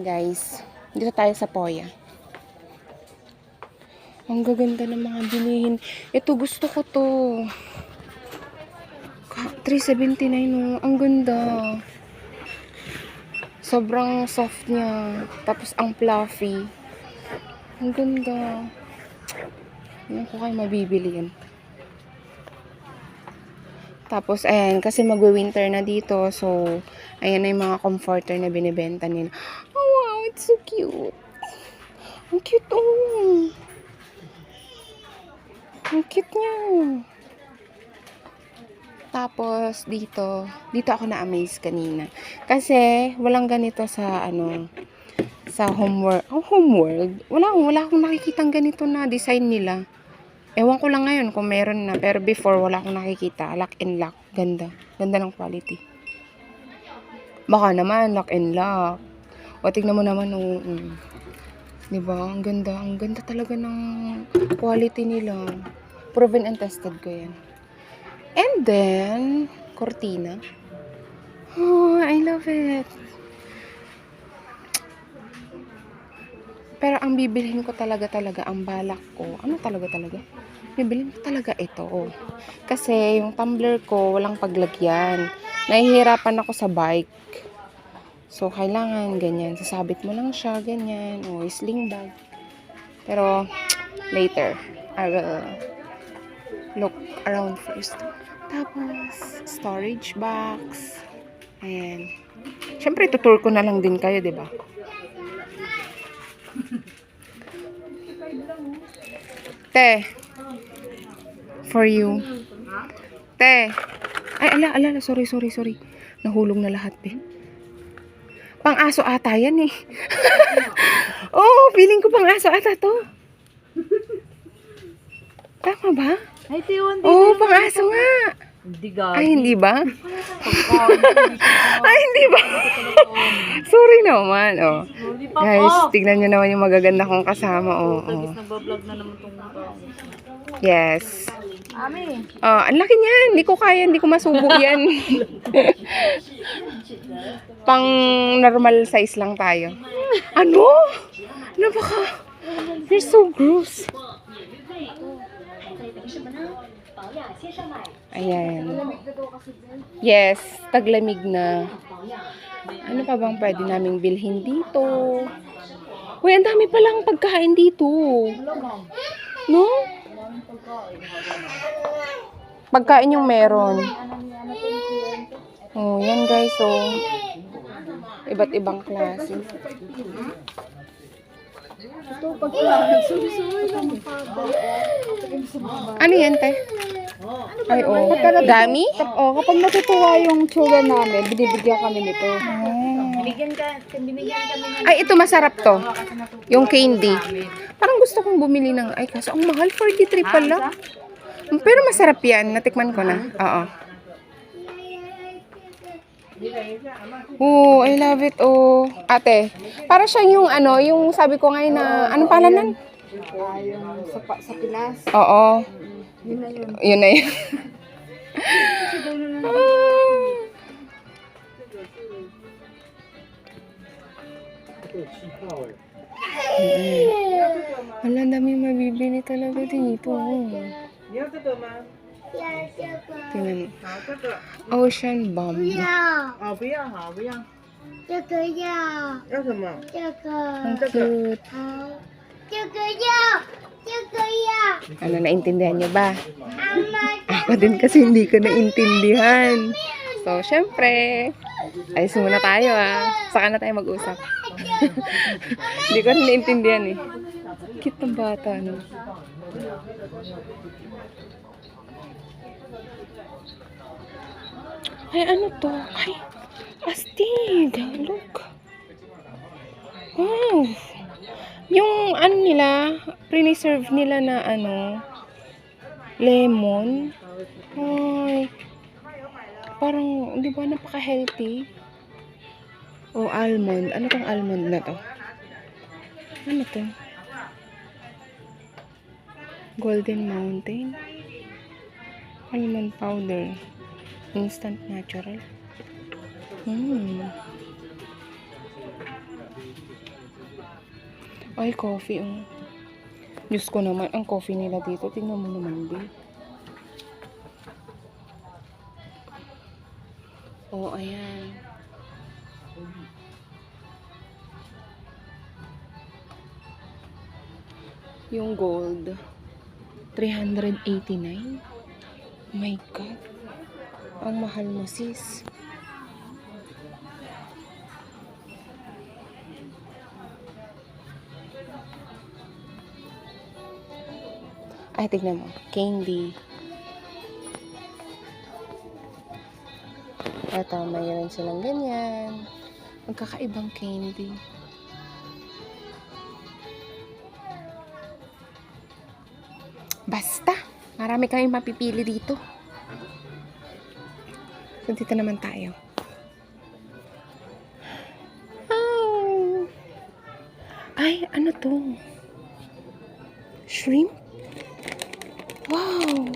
guys. Dito tayo sa Poya. Ang gaganda ng mga bilihin. Ito, gusto ko to. 379 no. Ang ganda. Sobrang soft niya. Tapos ang fluffy. Ang ganda. Hindi ko kayo mabibili yan. Tapos, ayan, kasi mag-winter na dito. So, ayan na yung mga comforter na binibenta nila. Oh, wow, it's so cute. Ang cute, oh. Ang cute niya. Tapos, dito ako na-amaze kanina. Kasi, walang ganito sa, sa Homeworld. Oh, Homeworld. Wala akong nakikitang ganito na design nila. Ewan ko lang ngayon kung meron na. Pero before, wala akong nakikita. Lock and lock. Ganda. Ganda ng quality. Baka naman, lock and lock. O, tignan mo naman. Diba? Ang ganda. Ang ganda talaga ng quality nila. Proven and tested ko yan. And then, cortina. Oh, I love it. Pero ang bibilhin ko talaga, ang balak ko. Ano talaga? Bibilhin ko talaga ito. Kasi yung tumbler ko, walang paglagyan. Nahihirapan ako sa bike. So, kailangan ganyan. Sasabit mo lang siya, ganyan. O, sling bag. Pero, later, I will look around first. Tapos, storage box. Ayan. Siyempre, tutur ko na lang din kayo, diba? Te. For you. Te. Ay, ala. Sorry. Nahulog na lahat, eh. Pang-aso ata yan, eh. Oh, feeling ko pang-aso ata to. Tama ba? Ay, tiwan. Oh, pang-aso nga. Hindi gabi. Ay, hindi ba? Ay, hindi ba? Sorry naman, oh. Guys, tignan nyo naman yung magaganda kong kasama, oh. Nagbablog na naman itong Yes. Ami. Oh, ang laki niyan. Hindi ko kaya, hindi ko masubo yan. Pang normal size lang tayo. Ano? Ano ba ka? You're so gross. Ayan. Yes, taglamig na. Ano pa bang pwede naming bilhin dito? Uy, ang dami palang pagkain dito. No? Pagkain yung meron. Oh, yan guys, oh. Iba't ibang klase. Ito, pagkain. Sorry lang. Ano yan, te? Ay, oh. Gami? Kapag natutuwa yung tsura namin, binibigyan kami nito. Oh. Binigyan kami Ay, ito masarap to. Yung candy. Parang gusto kong bumili ng, ay kaso ang mahal, 43 pala. Pero masarap yan, natikman ko na. Oo. Oh, I love it, oh. Ate, para siyang yung yung sabi ko ngayon na, anong palanan? yung sa Pilas. Oo. Yun na yun. Yun na yun. Wala, dami mabibili talaga dito. Tingnan mo. Ocean bomb. 不要好，不要。这个要，要什么？这个 Ang cute. 好，这个要，这个要。 Ano, naintindihan niyo ba? 妈妈， Ako din kasi hindi ko naintindihan. So, syempre, ayos muna tayo Saka na tayo mag-usap. Hindi ko rin naintindihan eh. Cute ng bata, no? Ay, ano to? Ay, astig. Look. Wow. Yung nila, pre-serve nila na lemon. Ay. Parang, di ba, napaka-healthy? O, almond. Ano tong almond na to? Ano to? Golden Mountain. Almond powder. Instant natural. Ay, coffee, oh. Diyos ko naman, ang coffee nila dito. Tingnan mo naman, babe. Oh, ayan. Yung gold, 389. My God. Ang mahal mo, sis. Ay, tignan mo. Candy. Ito, mayroon silang ganyan. Magkakaibang candy. Basta. Marami kaming mapipili dito. So, dito naman tayo. Oh. Ay, ano to? Shrimp? Wow!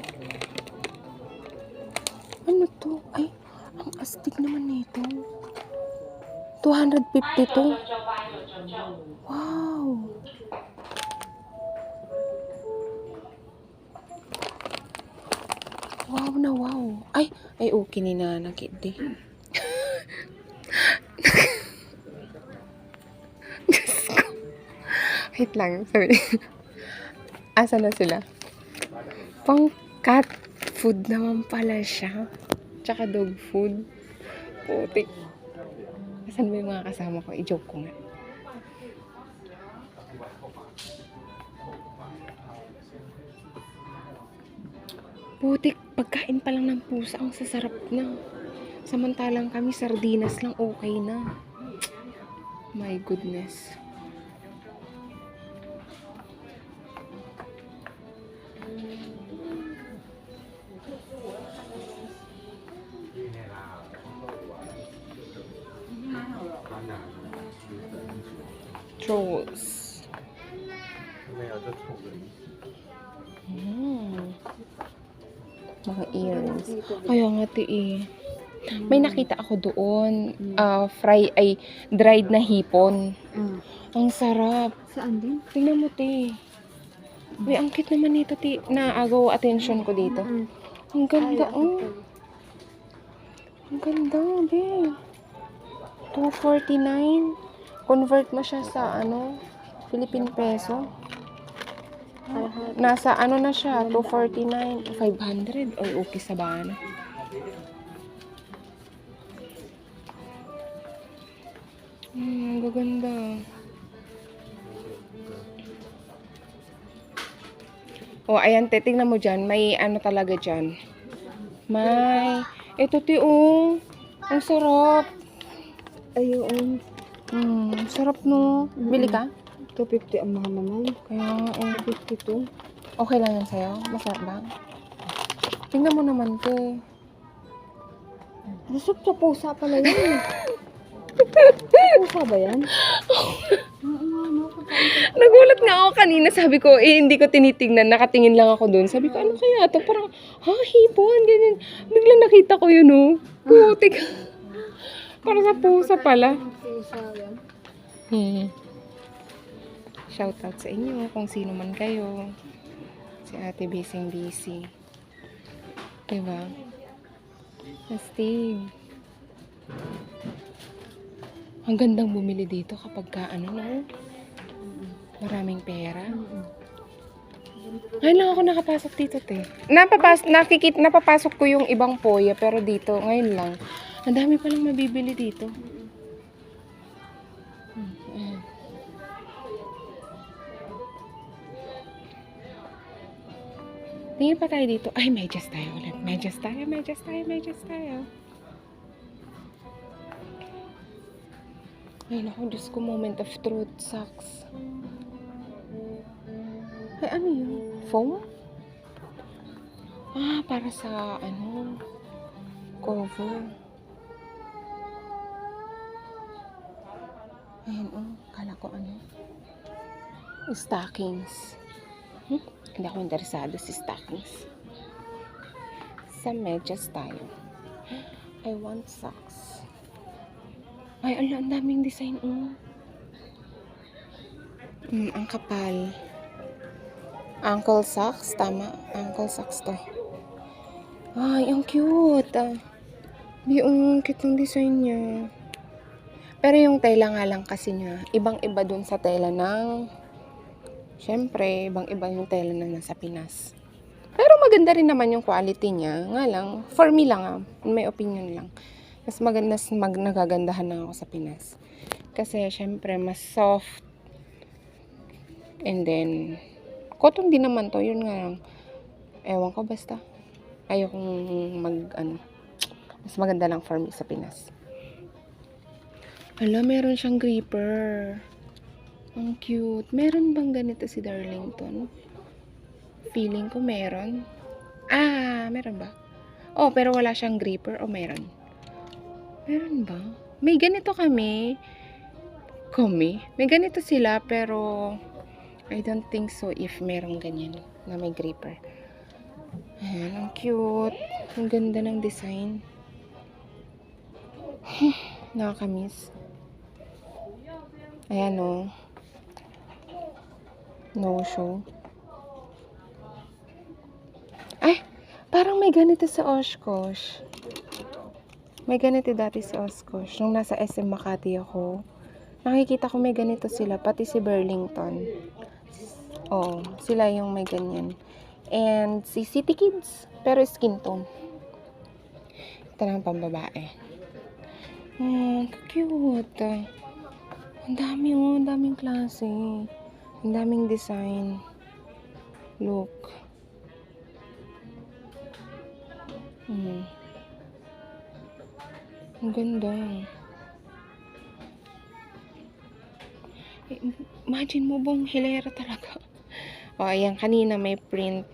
Ano to? Ay, ang astig naman nito. 250 to. Wow! Wow na wow. Ay, okay ni nanakit di. Diyos ko. Wait lang, sorry. Asa na sila? Pang cat food naman pala siya. Tsaka dog food. Putik. Asan ba yung mga kasama ko? I-joke ko nga. Putik, pagkain pa lang ng pusa, ang sasarap na. Samantalang kami, sardinas lang okay na. My goodness. Trolls. Mga earrings. Kaya nga eh. May nakita ako doon. Dried na hipon. Ang sarap. Saan din? Tingnan mo, te. May ang cute naman nito, te. Naagaw attention ko dito. Ang ganda, oh. Ang ganda, be. 249. Convert mo siya sa, Philippine peso. Nasa, na siya, 249. 500. Ay, okay sa bana. Ang gaganda. Oh, ayan, te, tingnan mo dyan. May talaga dyan. May, ito, te, oh. Ang sarap. Ayun. Sarap, no. Bili ka? 250 ang mahal naman. Kaya, 52. okay lang yan sa'yo? Masarap ba? Tingnan mo naman, te. Lusot sa pusa pala yan. Pusa ba yan? Nagulat nga ako kanina. Sabi ko, hindi ko tinitingnan. Nakatingin lang ako doon. Sabi ko, ano kaya to? Parang, hipon, ganyan. Bigla nakita ko yun, oh. Putik. Para sa pusa pala. Pusa yan. Shoutout sa inyo kung sino man kayo. Si Ate Bising Busy. Diba? Astig. Ang gandang bumili dito kapag maraming pera. Ngayon lang ako nakapasok dito, te. Napapasok ko yung ibang poya, pero dito, ngayon lang. Ang dami palang mabibili dito. Ayan. Tingin pa tayo dito. Ay, medyas tayo ulit. Medyas tayo. Ay, naku, Diyos ko, moment of truth. Sucks. Ay, ano yun? Foam? Para sa, cover. Ayan, kala ko stockings. Hindi ako interesado sa stockings. Sa medyas tayo. I want socks. Ay, ala, ang daming design, Ang kapal. Ankle socks, tama. Ankle socks to. Ay, ang cute. Ang cute ng design niya. Pero yung tela nga lang kasi niya, ibang-iba dun sa tela ng, syempre, ibang-iba yung tela na nasa Pinas. Pero maganda rin naman yung quality niya. Nga lang, for me lang may opinion lang. Mas maganda, nagagandahan na ako sa Pinas. Kasi, syempre, mas soft. And then, cotton din naman to. Yun nga lang. Ewan ko basta. Ayokong mas maganda lang for me sa Pinas. Ala, meron siyang gripper. Ang cute. Meron bang ganito si Darlington? Feeling ko meron. Meron ba? Oh, pero wala siyang gripper. O meron? Meron ba? May ganito kami. May ganito sila, pero I don't think so if merong ganyan na may gripper. Ayan, ang cute. Ang ganda ng design. Nakakamiss. Ayan o. No show. Ay, parang may ganito sa Oshkosh. May ganito dati sa Oshkosh. Nung nasa SM Makati ako, nakikita ko may ganito sila. Pati si Burlington. Oo, sila yung may ganyan. And si City Kids. Pero skin tone. Ito lang pambabae. Cute. Ang dami ang daming klase. Ang daming design. Look. Ang ganda. Imagine mo bang hilera talaga. Ayan, kanina may print.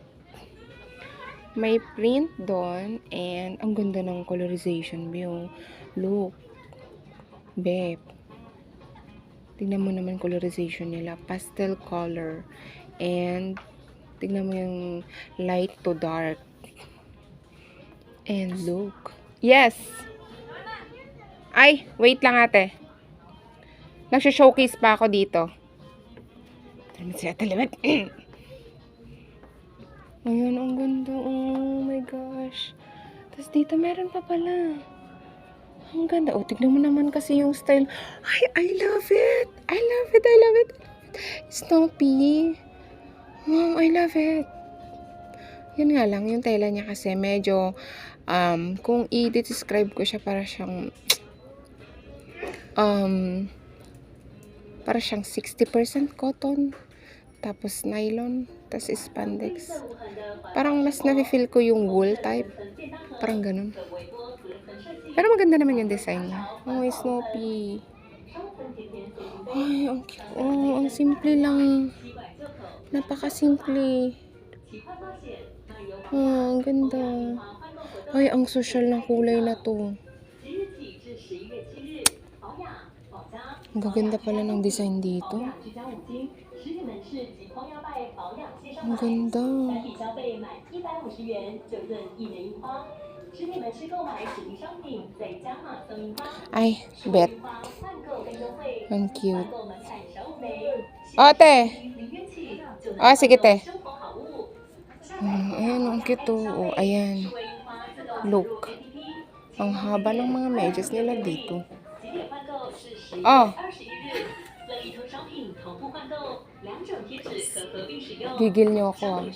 May print doon. And ang ganda ng colorization view. Look. Beb. Tingnan mo naman colorization nila. Pastel color. And tingnan mo yung light to dark. And look. Yes! Ay, wait lang ate. Nagsho-showcase pa ako dito. Ayun, ang ganda. Oh my gosh. Tapos dito meron pa pala. Ang ganda. Oh, tignan mo naman kasi yung style. Ay, I love it. I love it. I love it. Snoopy. Oh, I love it. Yun nga lang, yung tela niya kasi medyo, kung i-describe ko siya para siyang, para siyang 60% cotton, tapos nylon, tapos spandex. Parang mas na-feel ko yung wool type. Parang ganun. Pero maganda naman yung design niya. Oh, Snoopy. Ay, ang cute. Oh, ang simple lang. Napaka-simple. Oh, ang ganda. Ay, ang social na kulay na to. Ang gaganda pala ng design dito. Ang ganda. Ay, bet. Ang cute. Ate. Sige te. Ayan, ang cute to. Oh, ayan. Look. Ang haba ng mga medyas nila dito. Gigil niyo ako